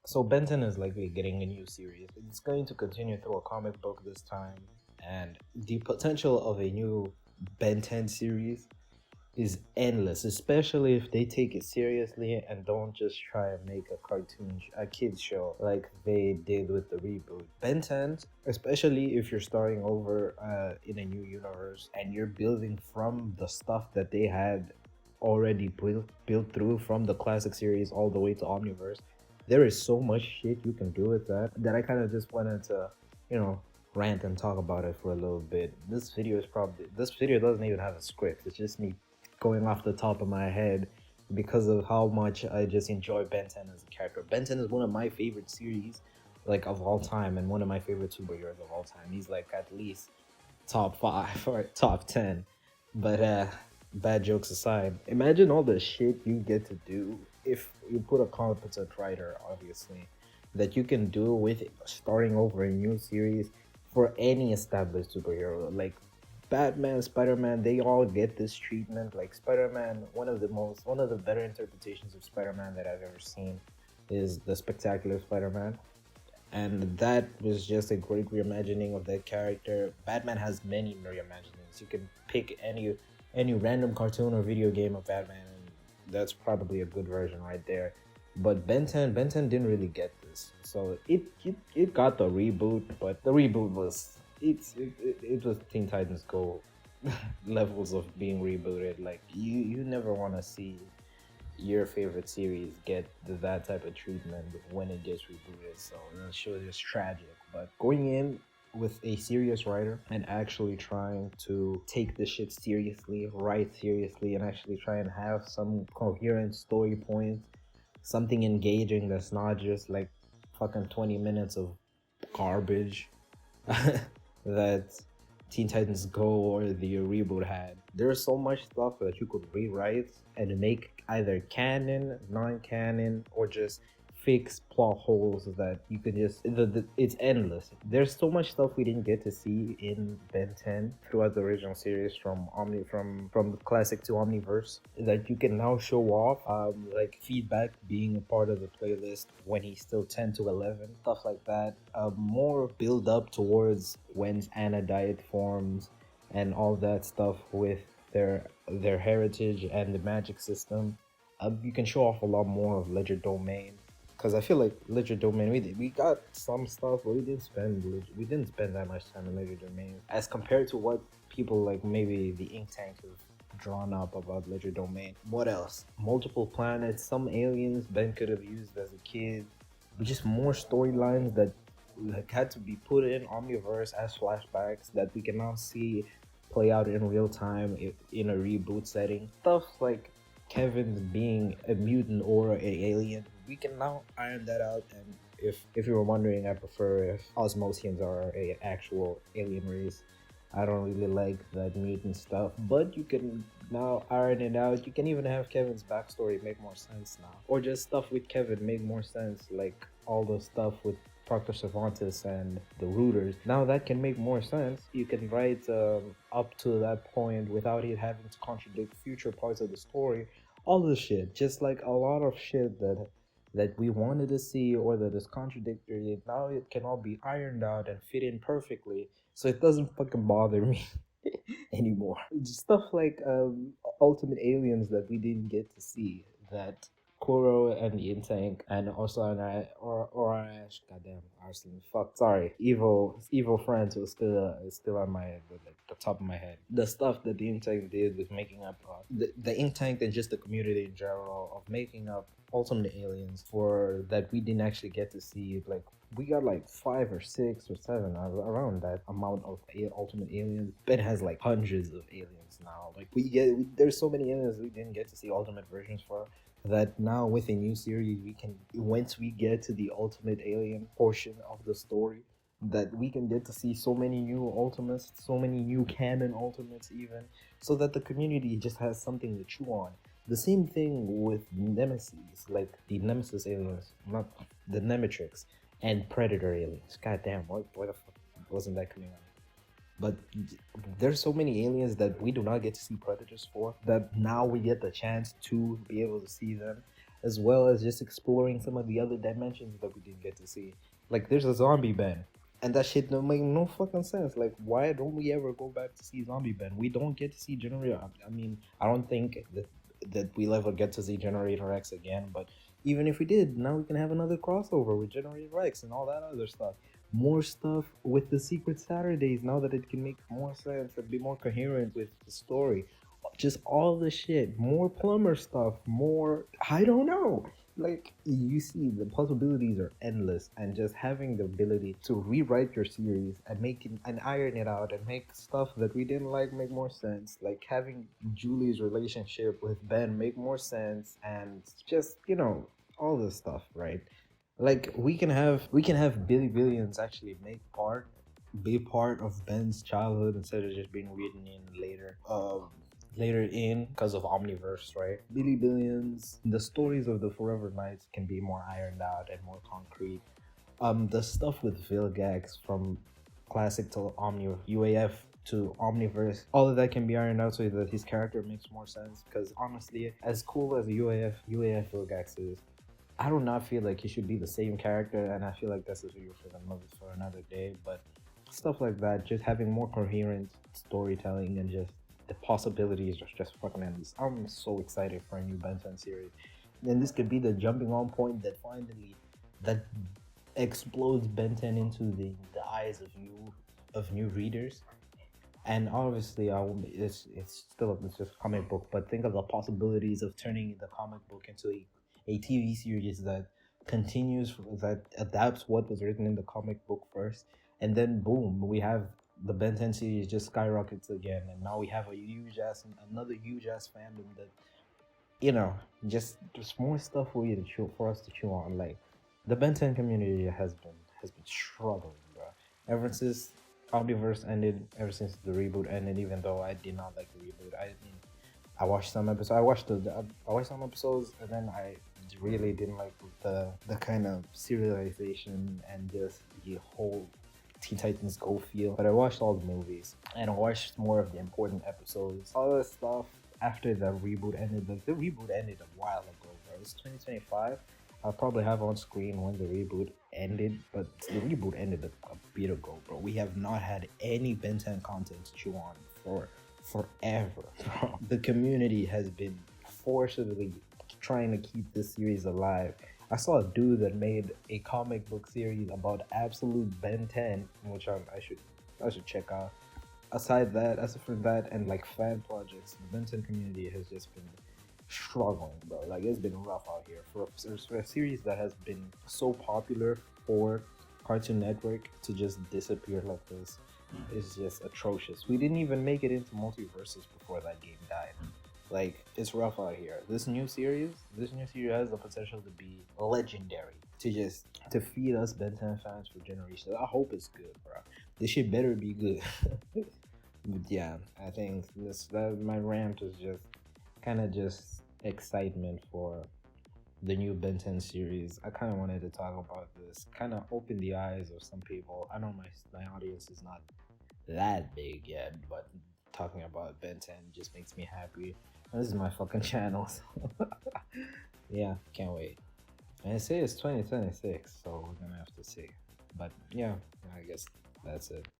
So Ben 10 is likely getting a new series. It's going to continue through a comic book this time, and the potential of a new Ben 10 series is endless, especially if they take it seriously and don't just try and make a kids show like they did with the reboot. Ben 10, especially if you're starting over in a new universe and you're building from the stuff that they had already built through from the classic series all the way to Omniverse. There is so much shit you can do with that I kind of just wanted to, you know, rant and talk about it for a little bit. This video doesn't even have a script. It's just me going off the top of my head because of how much I just enjoy Ben 10 as a character. Ben 10 is one of my favorite series, like of all time, and one of my favorite superheroes of all time. He's like at least top 5 or top 10. But bad jokes aside, imagine all the shit you get to do if you put a competent writer, obviously, that you can do with starting over a new series for any established superhero. Like Batman, Spider-Man, they all get this treatment. Like Spider-Man, one of the better interpretations of Spider-Man that I've ever seen is the Spectacular Spider-Man, and that was just a great reimagining of that character. Batman has many reimaginings. You can pick any random cartoon or video game of Batman, and that's probably a good version right there. But Ben 10 didn't really get this, so it got the reboot, but the reboot was it was Teen Titans Go levels of being rebooted. Like you never want to see your favorite series get that type of treatment when it gets rebooted. So that show is just tragic. But going in with a serious writer and actually trying to take this shit seriously, write seriously, and actually try and have some coherent story points, something engaging that's not just like fucking 20 minutes of garbage that Teen Titans Go or the reboot had. There's so much stuff that you could rewrite and make either canon, non-canon, or just fix plot holes that you could just it's endless. There's so much stuff we didn't get to see in Ben 10 throughout the original series from the classic to Omniverse that you can now show off, like feedback being a part of the playlist when he's still 10 to 11, stuff like that. More build up towards when Anna Diet forms and all that stuff with their heritage and the magic system. You can show off a lot more of Ledger Domain, because I feel like Ledger Domain, we got some stuff, but we didn't spend that much time in Ledger Domain as compared to what people like maybe the Ink Tank have drawn up about Ledger Domain. What else? Multiple planets, some aliens Ben could have used as a kid, but just more storylines that like had to be put in Omniverse as flashbacks that we can now see play out in real time in a reboot setting. Stuff like Kevin's being a mutant or an alien, we can now iron that out. And if you were wondering, I prefer if Osmosians are a actual alien race. I don't really like that mutant stuff, but you can now iron it out. You can even have Kevin's backstory make more sense now, or just stuff with Kevin make more sense, like all the stuff with Proctor Cervantes and the Rooters. Now that can make more sense. You can write up to that point without it having to contradict future parts of the story. All this shit, just like a lot of shit that we wanted to see or that is contradictory. Now it can all be ironed out and fit in perfectly, so it doesn't fucking bother me anymore. Just stuff like Ultimate Aliens that we didn't get to see, that Kuro and the Tank, and also an or Ash, goddamn Arslan, fuck, sorry, Evil Friends was still on my like the top of my head. The stuff that the Tank did with making up the Tank and just the community in general of making up Ultimate Aliens for that we didn't actually get to see. Like we got like 5 or 6 or 7 around that amount of Ultimate Aliens. Ben has like hundreds of aliens now. Like there's so many aliens we didn't get to see ultimate versions for, that now with a new series we can, once we get to the ultimate alien portion of the story, that we can get to see so many new ultimates, so many new canon ultimates even, so that the community just has something to chew on. The same thing with Nemesis, like the Nemesis aliens, not the Nemitrix, and Predator aliens. God damn, why the fuck wasn't that coming out? But there's so many aliens that we do not get to see predators for, that now we get the chance to be able to see them. as well as just exploring some of the other dimensions that we didn't get to see. Like there's a zombie Ben, and that shit don't make no fucking sense. Like why don't we ever go back to see zombie Ben? We don't get to see Generator. I mean, I don't think that we'll ever get to see Generator X again. But even if we did, now we can have another crossover with Generator X and all that other stuff. More stuff with the Secret Saturdays now that it can make more sense and be more coherent with the story. Just all the shit, more plumber stuff, more. I don't know. Like you see, the possibilities are endless, and just having the ability to rewrite your series and make it and iron it out and make stuff that we didn't like make more sense. Like having Julie's relationship with Ben make more sense, and just all this stuff, right? Like we can have Billy Billions actually be part of Ben's childhood instead of just being written in later in because of Omniverse, right? Billy Billions, the stories of the Forever Knights can be more ironed out and more concrete. The stuff with Vilgax from classic to Omni UAF to Omniverse, all of that can be ironed out so that his character makes more sense. Because honestly, as cool as UAF Vilgax is, I do not feel like he should be the same character, and I feel like that's a video for another day. But stuff like that, just having more coherent storytelling and just the possibilities are just fucking endless. I'm so excited for a new Ben 10 series, and this could be the jumping on point that explodes Ben 10 into the eyes of new readers. And obviously, it's just a comic book, but think of the possibilities of turning the comic book into a TV series that that adapts what was written in the comic book first, and then boom, we have the Ben 10 series just skyrockets again, and now we have another huge ass fandom that just more stuff for you to for us to chew on. Like the Ben 10 community has been struggling, bro, ever since Omniverse ended, ever since the reboot ended. Even though I did not like the reboot, I watched some episodes. I watched some episodes, and then I really didn't like the kind of serialization and just the whole Teen Titans Go feel. But I watched all the movies and I watched more of the important episodes. All this stuff after the reboot ended. Like the reboot ended a while ago, bro. It's 2025. I'll probably have on screen when the reboot ended, but the reboot ended a bit ago, bro. We have not had any Ben 10 content to chew on for forever, bro. The community has been forcibly trying to keep this series alive. I saw a dude that made a comic book series about absolute Ben 10, which I should check out. Aside from that, and like fan projects, the Ben 10 community has just been struggling, bro. Like it's been rough out here for a series that has been so popular for Cartoon Network to just disappear like this. It's just atrocious. We didn't even make it into multiverses before that game died. Like it's rough out here. This new series has the potential to be legendary. To feed us Ben 10 fans for generations. I hope it's good, bro. This shit better be good. But yeah, I think that my rant is just kind of just excitement for the new Ben 10 series. I kind of wanted to talk about this, kind of open the eyes of some people. I know my audience is not that big yet, but talking about Ben 10 just makes me happy. And this is my fucking channel, so yeah, can't wait. And I say it's 2026, so we're gonna have to see. But yeah, I guess that's it.